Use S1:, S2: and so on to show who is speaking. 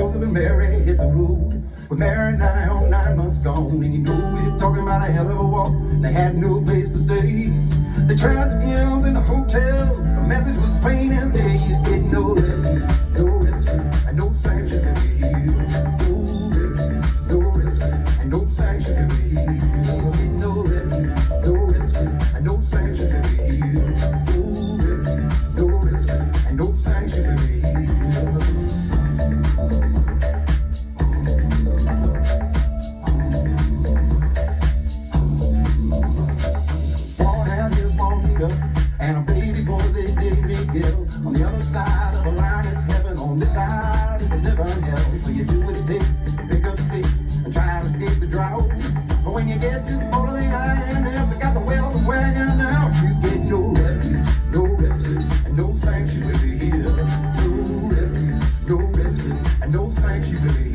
S1: Joseph and Mary hit the road. With Mary now 9 months gone, and you know we're talking about a hell of a walk. And they had no place to stay. They tried the inns and the hotels. The message was plain as day. You get no refuge, no respite, and no sanctuary here. No refuge, no respite, and no sanctuary here. You get no refuge, no respite, and no sanctuary here. No refuge, no respite, and no sanctuary here. And a baby boy they dig me ill. On the other side of the line is heaven. On this side is a living hell. So you do what it takes to pick up sticks and try to escape the drought. But when you get to the border, they I got the well and wagon now. You get no refuge, no respite, and no sanctuary here. No refuge, no respite, and no sanctuary here.